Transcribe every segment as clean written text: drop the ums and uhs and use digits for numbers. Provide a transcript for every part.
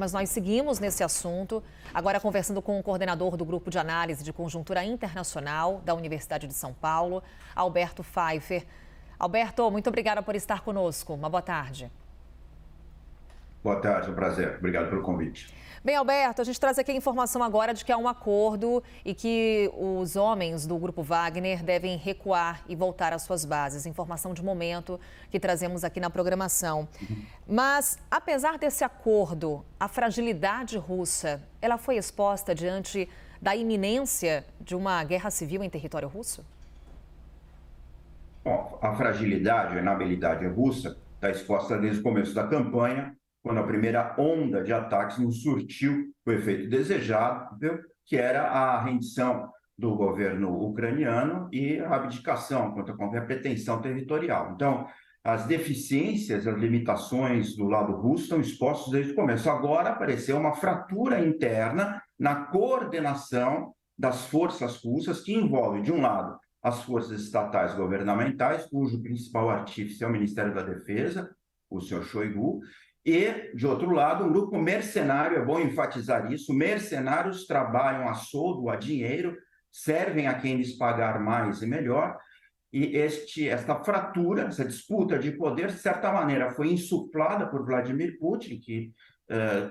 mas nós seguimos nesse assunto. Agora conversando com o coordenador do Grupo de Análise de Conjuntura Internacional da Universidade de São Paulo, Alberto Pfeiffer. Alberto, muito obrigada por estar conosco. Uma boa tarde. Boa tarde, é um prazer. Obrigado pelo convite. Bem, Alberto, a gente traz aqui a informação agora de que há um acordo e que os homens do Grupo Wagner devem recuar e voltar às suas bases. Informação de momento que trazemos aqui na programação. Mas, apesar desse acordo, a fragilidade russa, ela foi exposta diante da iminência de uma guerra civil em território russo? Bom, a fragilidade, a inabilidade russa está exposta desde o começo da campanha, quando a primeira onda de ataques não surtiu o efeito desejado, que era a rendição do governo ucraniano e a abdicação contra qualquer pretensão territorial. Então, as deficiências, as limitações do lado russo estão expostas desde o começo. Agora apareceu uma fratura interna na coordenação das forças russas, que envolve, de um lado, as forças estatais governamentais, cujo principal artífice é o Ministério da Defesa, o senhor Shoigu, e, de outro lado, um grupo mercenário, é bom enfatizar isso, mercenários trabalham a soldo, a dinheiro, servem a quem lhes pagar mais e melhor, e esta fratura, essa disputa de poder, de certa maneira, foi insuflada por Vladimir Putin, que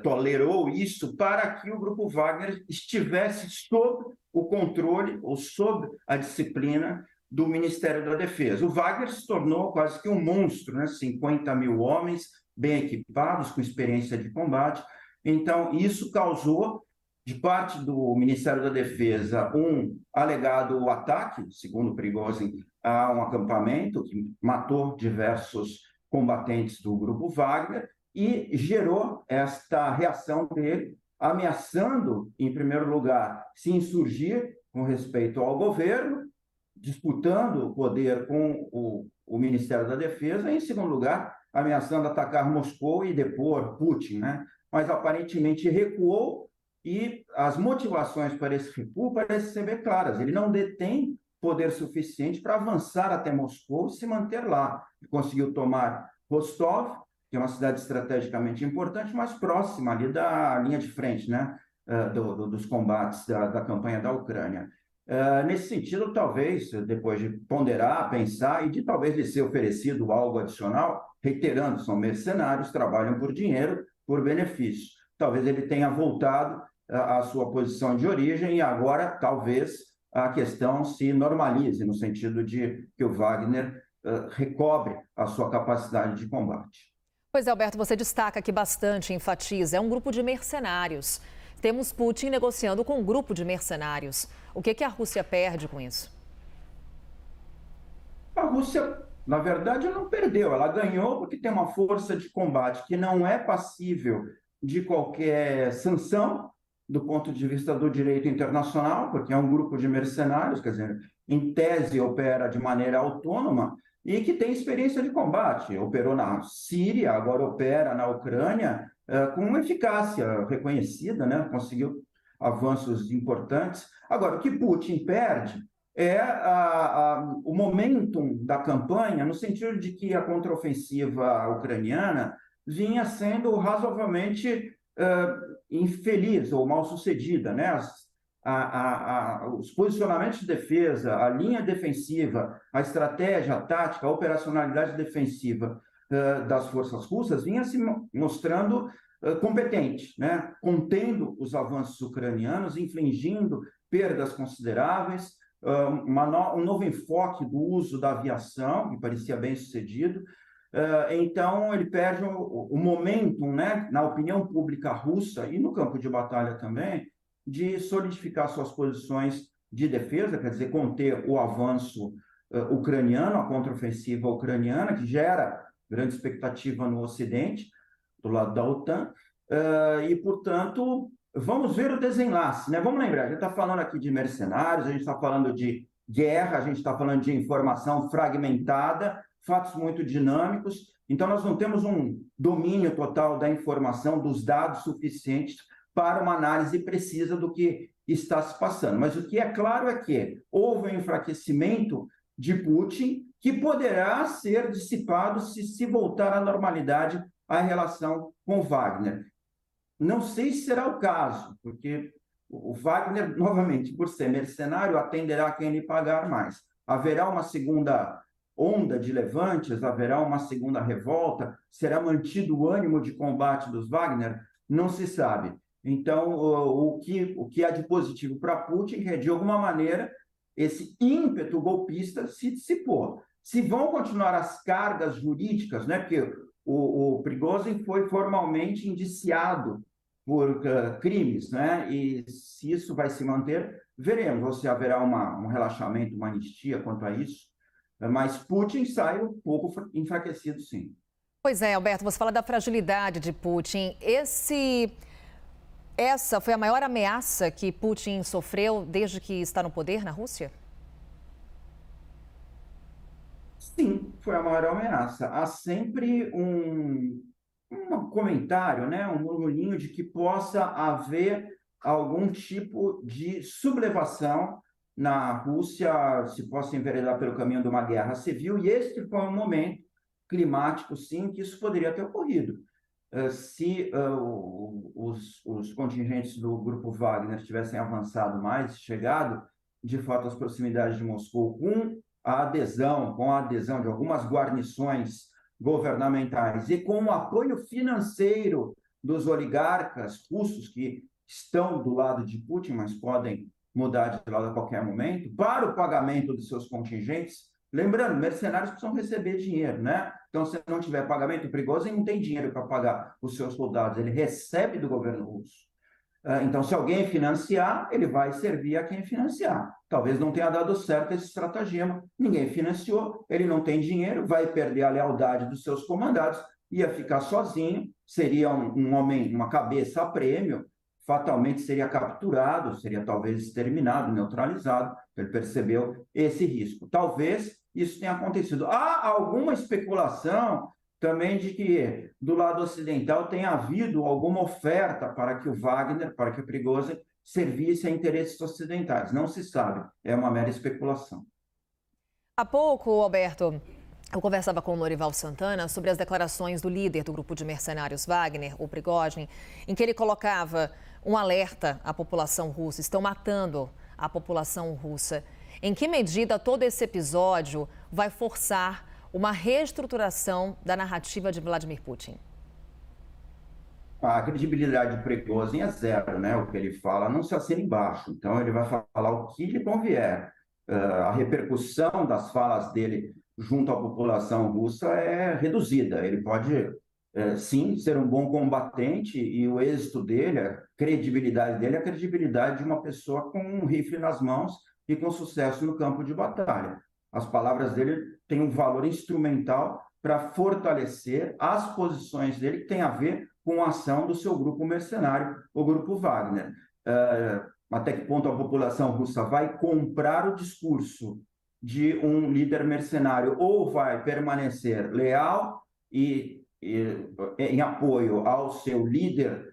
tolerou isso para que o Grupo Wagner estivesse sob o controle ou sob a disciplina do Ministério da Defesa. O Wagner se tornou quase que um monstro, né? 50 mil homens, bem equipados, com experiência de combate. Então, isso causou, de parte do Ministério da Defesa, um alegado ataque, segundo Prigozhin, a um acampamento que matou diversos combatentes do Grupo Wagner e gerou esta reação dele, ameaçando, em primeiro lugar, se insurgir com respeito ao governo, disputando o poder com o Ministério da Defesa, e, em segundo lugar, ameaçando atacar Moscou e depor Putin, né? Mas aparentemente recuou e as motivações para esse recuo parecem ser bem claras. Ele não detém poder suficiente para avançar até Moscou e se manter lá. Ele conseguiu tomar Rostov, que é uma cidade estrategicamente importante, mas próxima ali da linha de frente, né? Dos combates da campanha da Ucrânia. Nesse sentido, talvez, depois de ponderar, pensar e de talvez lhe ser oferecido algo adicional, reiterando, são mercenários, trabalham por dinheiro, por benefício. Talvez ele tenha voltado à sua posição de origem e agora, talvez, a questão se normalize, no sentido de que o Wagner recobre a sua capacidade de combate. Pois é, Alberto, você destaca aqui bastante, enfatiza, é um grupo de mercenários. Temos Putin negociando com um grupo de mercenários. O que a Rússia perde com isso? A Rússia, na verdade, não perdeu. Ela ganhou porque tem uma força de combate que não é passível de qualquer sanção do ponto de vista do direito internacional, porque é um grupo de mercenários, quer dizer, em tese opera de maneira autônoma e que tem experiência de combate. Operou na Síria, agora opera na Ucrânia, com uma eficácia reconhecida, né? Conseguiu avanços importantes. Agora, o que Putin perde é o momentum da campanha, no sentido de que a contraofensiva ucraniana vinha sendo razoavelmente infeliz ou mal sucedida, né? Os posicionamentos de defesa, a linha defensiva, a estratégia, a tática, a operacionalidade defensiva das forças russas vinha se mostrando competente, né? Contendo os avanços ucranianos, infligindo perdas consideráveis, um novo enfoque do uso da aviação, que parecia bem sucedido. Então, ele perde o momentum, né, na opinião pública russa e no campo de batalha também, de solidificar suas posições de defesa, quer dizer, conter o avanço ucraniano, a contraofensiva ucraniana, que gera grande expectativa no Ocidente, do lado da OTAN, e, portanto, vamos ver o desenlace, né? Vamos lembrar, a gente está falando aqui de mercenários, a gente está falando de guerra, a gente está falando de informação fragmentada, fatos muito dinâmicos, então nós não temos um domínio total da informação, dos dados suficientes para uma análise precisa do que está se passando. Mas o que é claro é que houve um enfraquecimento de Putin que poderá ser dissipado se voltar à normalidade a relação com Wagner. não sei se será o caso, porque o Wagner, novamente, por ser mercenário, atenderá a quem lhe pagar mais. Haverá uma segunda onda de levantes, haverá uma segunda revolta, será mantido o ânimo de combate dos Wagner? Não se sabe. Então, o que há de positivo para Putin é, de alguma maneira, esse ímpeto golpista se dissipou. Se vão continuar as cargas jurídicas, né, porque o Prigozhin foi formalmente indiciado por crimes, né? E se isso vai se manter, veremos ou se haverá um relaxamento, uma anistia quanto a isso. Mas Putin sai um pouco enfraquecido, sim. Pois é, Alberto, você fala da fragilidade de Putin. Essa foi a maior ameaça que Putin sofreu desde que está no poder na Rússia? Sim, foi a maior ameaça. Há sempre um comentário, né, um murmurinho de que possa haver algum tipo de sublevação na Rússia, se possa enveredar pelo caminho de uma guerra civil, e este foi um momento climático, sim, que isso poderia ter ocorrido. Se os contingentes do Grupo Wagner tivessem avançado mais, chegado, de fato, às proximidades de Moscou, com a adesão de algumas guarnições governamentais e com o apoio financeiro dos oligarcas russos que estão do lado de Putin, mas podem mudar de lado a qualquer momento, para o pagamento de seus contingentes. Lembrando, mercenários precisam receber dinheiro, né? Então, se não tiver pagamento, o Prigozhin não tem dinheiro para pagar os seus soldados, ele recebe do governo russo. Então, se alguém financiar, ele vai servir a quem financiar. Talvez não tenha dado certo esse estratagema, ninguém financiou, ele não tem dinheiro, vai perder a lealdade dos seus comandados, ia ficar sozinho, seria um homem, uma cabeça a prêmio, fatalmente seria capturado, seria talvez exterminado, neutralizado. Ele percebeu esse risco. Talvez isso tenha acontecido. Há alguma especulação também de que do lado ocidental tenha havido alguma oferta para que o Wagner, para que o Prigozhin servisse a interesses ocidentais. Não se sabe, é uma mera especulação. Há pouco, Alberto, eu conversava com o Lorival Santana sobre as declarações do líder do grupo de mercenários Wagner, o Prigozhin, em que ele colocava um alerta à população russa. Estão matando a população russa. Em que medida todo esse episódio vai forçar uma reestruturação da narrativa de Vladimir Putin? A credibilidade de Prigozhin é zero, né? O que ele fala não se assina embaixo. Então, ele vai falar o que lhe convier. A repercussão das falas dele junto à população russa é reduzida. Ele pode, sim, ser um bom combatente e o êxito dele, a credibilidade dele é a credibilidade de uma pessoa com um rifle nas mãos e com sucesso no campo de batalha. As palavras dele têm um valor instrumental para fortalecer as posições dele que tem a ver com a ação do seu grupo mercenário, o Grupo Wagner. Até que ponto a população russa vai comprar o discurso de um líder mercenário ou vai permanecer leal e em apoio ao seu líder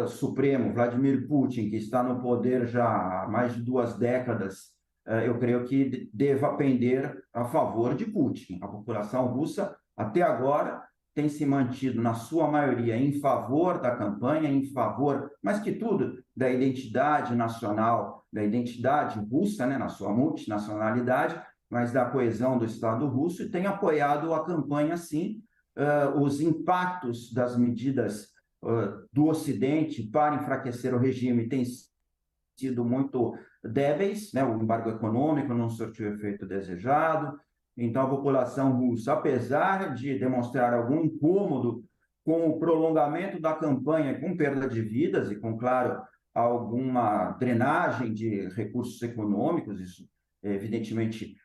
supremo, Vladimir Putin, que está no poder já há mais de 2 décadas. Eu creio que deva pender a favor de Putin. A população russa, até agora, tem se mantido, na sua maioria, em favor da campanha, em favor, mais que tudo, da identidade nacional, da identidade russa, né, na sua multinacionalidade, mas da coesão do Estado russo, e tem apoiado a campanha, sim. Os impactos das medidas do Ocidente para enfraquecer o regime têm sido muito débeis, né? O embargo econômico não surtiu o efeito desejado. Então, a população russa, apesar de demonstrar algum incômodo com o prolongamento da campanha, com perda de vidas e com, claro, alguma drenagem de recursos econômicos, isso evidentemente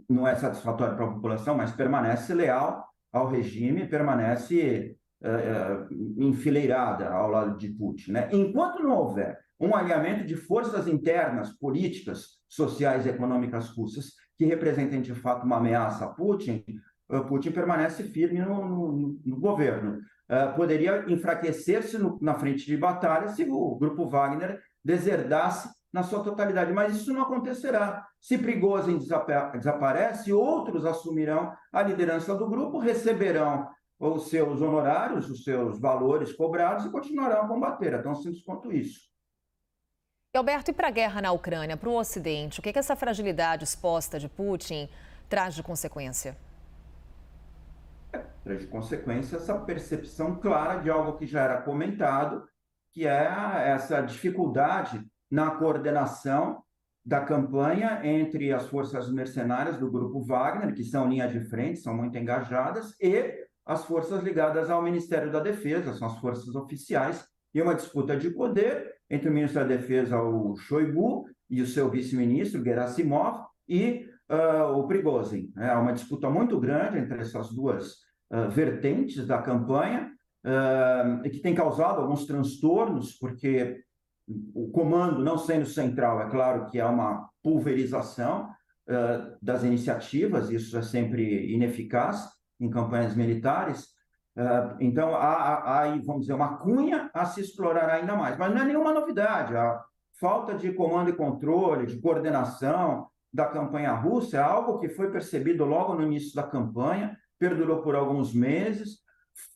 não é satisfatório para a população, mas permanece leal ao regime, permanece enfileirada ao lado de Putin, né? Enquanto não houver um alinhamento de forças internas, políticas, sociais e econômicas russas que representem de fato uma ameaça a Putin, Putin permanece firme no governo. Poderia enfraquecer-se na frente de batalha se o Grupo Wagner deserdasse na sua totalidade, mas isso não acontecerá. Se Prigozhin desaparece, outros assumirão a liderança do grupo, receberão os seus honorários, os seus valores cobrados e continuarão a combater. É tão simples quanto isso. E, Alberto, e para a guerra na Ucrânia, para o Ocidente, o que essa fragilidade exposta de Putin traz de consequência? Traz de consequência essa percepção clara de algo que já era comentado, que é essa dificuldade na coordenação da campanha entre as forças mercenárias do Grupo Wagner, que são linha de frente, são muito engajadas, e as forças ligadas ao Ministério da Defesa, são as forças oficiais, e uma disputa de poder entre o ministro da Defesa, o Shoigu, e o seu vice-ministro, Gerasimov, e o Prigozhin. É uma disputa muito grande entre essas duas vertentes da campanha, e que tem causado alguns transtornos, porque o comando, não sendo central, é claro que há uma pulverização das iniciativas, isso é sempre ineficaz em campanhas militares. Então, há aí, vamos dizer, uma cunha a se explorar ainda mais. Mas não é nenhuma novidade. A falta de comando e controle, de coordenação da campanha russa é algo que foi percebido logo no início da campanha, perdurou por alguns meses,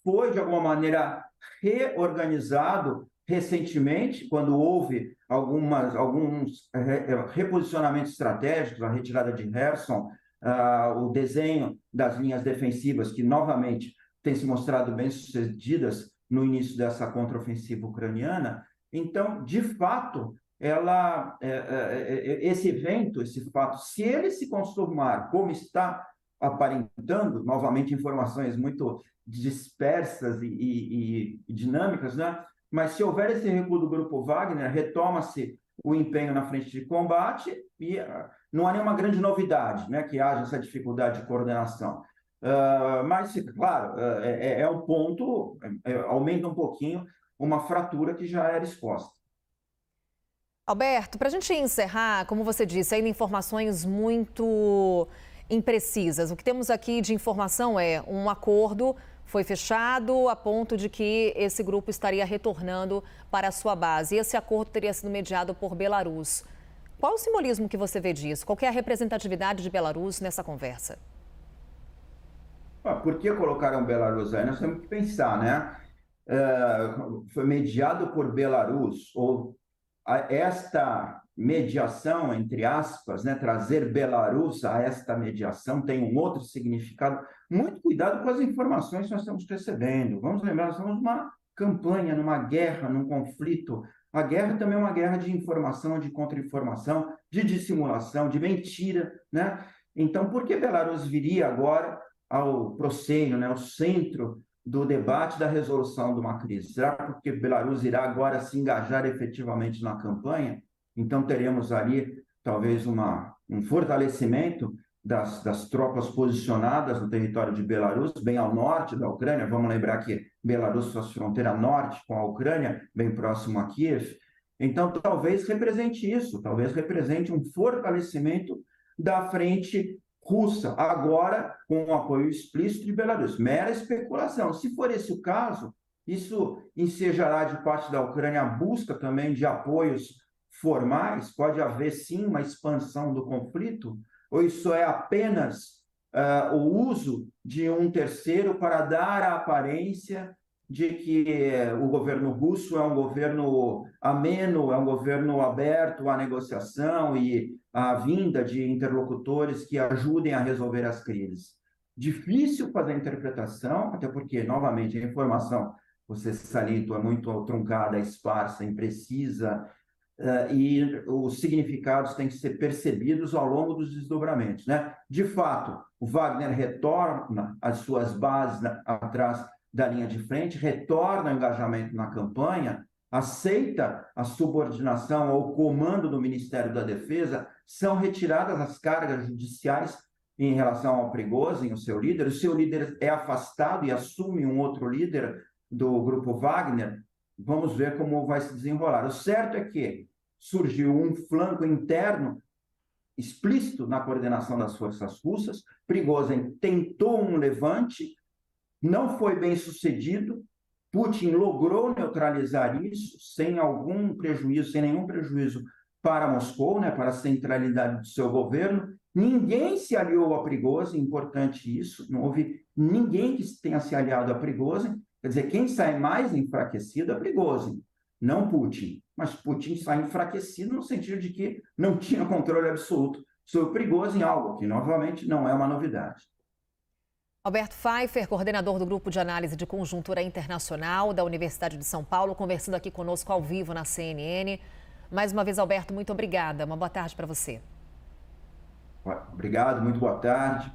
foi, de alguma maneira, reorganizado recentemente, quando houve alguns reposicionamentos estratégicos, a retirada de Kherson, o desenho das linhas defensivas, que novamente têm se mostrado bem-sucedidas no início dessa contraofensiva ucraniana. Então, de fato, esse evento, esse fato, se ele se consumar como está aparentando, novamente informações muito dispersas e dinâmicas, né? Mas se houver esse recuo do Grupo Wagner, retoma-se o empenho na frente de combate e não há nenhuma grande novidade, né, que haja essa dificuldade de coordenação. Mas, claro, é um ponto, aumenta um pouquinho uma fratura que já era exposta. Alberto, para a gente encerrar, como você disse, ainda informações muito imprecisas. O que temos aqui de informação é um acordo foi fechado a ponto de que esse grupo estaria retornando para a sua base. Esse acordo teria sido mediado por Belarus. Qual o simbolismo que você vê disso? Qual que é a representatividade de Belarus nessa conversa? Por que colocaram Belarus aí? Nós temos que pensar, né? Foi mediado por Belarus, ou esta mediação, entre aspas, né, trazer Belarus a esta mediação tem um outro significado. Muito cuidado com as informações que nós estamos recebendo. Vamos lembrar, nós estamos numa campanha, numa guerra, num conflito. A guerra também é uma guerra de informação, de contra-informação, de dissimulação, de mentira, né? Então, por que Belarus viria agora ao proscênio, né, ao centro do debate da resolução de uma crise? Será porque Belarus irá agora se engajar efetivamente na campanha? Então, teremos ali, talvez, um fortalecimento das tropas posicionadas no território de Belarus, bem ao norte da Ucrânia. Vamos lembrar que Belarus faz fronteira norte com a Ucrânia, bem próximo a Kiev. Então, talvez represente isso, talvez represente um fortalecimento da frente russa, agora com o apoio explícito de Belarus. Mera especulação. Se for esse o caso, isso ensejará de parte da Ucrânia a busca também de apoios formais? Pode haver, sim, uma expansão do conflito? Ou isso é apenas o uso de um terceiro para dar a aparência de que o governo russo é um governo ameno, é um governo aberto à negociação e à vinda de interlocutores que ajudem a resolver as crises? Difícil fazer a interpretação, até porque, novamente, a informação, você salientou, é muito truncada, esparsa, imprecisa, e os significados têm que ser percebidos ao longo dos desdobramentos, né? De fato, o Wagner retorna às suas bases atrás da linha de frente, retorna ao engajamento na campanha, aceita a subordinação ao comando do Ministério da Defesa, são retiradas as cargas judiciais em relação ao Prigozhin, o seu líder é afastado e assume um outro líder do Grupo Wagner. Vamos ver como vai se desenrolar. O certo é que surgiu um flanco interno explícito na coordenação das forças russas. Prigozhin tentou um levante, não foi bem sucedido. Putin logrou neutralizar isso sem nenhum prejuízo para Moscou, né, para a centralidade do seu governo. Ninguém se aliou a Prigozhin, importante isso, não houve ninguém que tenha se aliado a Prigozhin, quer dizer, quem sai mais enfraquecido é Prigozhin, não Putin. Mas Putin sai enfraquecido no sentido de que não tinha controle absoluto sobre o Prigozhin, algo que, novamente, não é uma novidade. Alberto Pfeiffer, coordenador do Grupo de Análise de Conjuntura Internacional da Universidade de São Paulo, conversando aqui conosco ao vivo na CNN. Mais uma vez, Alberto, muito obrigada. Uma boa tarde para você. Obrigado, muito boa tarde.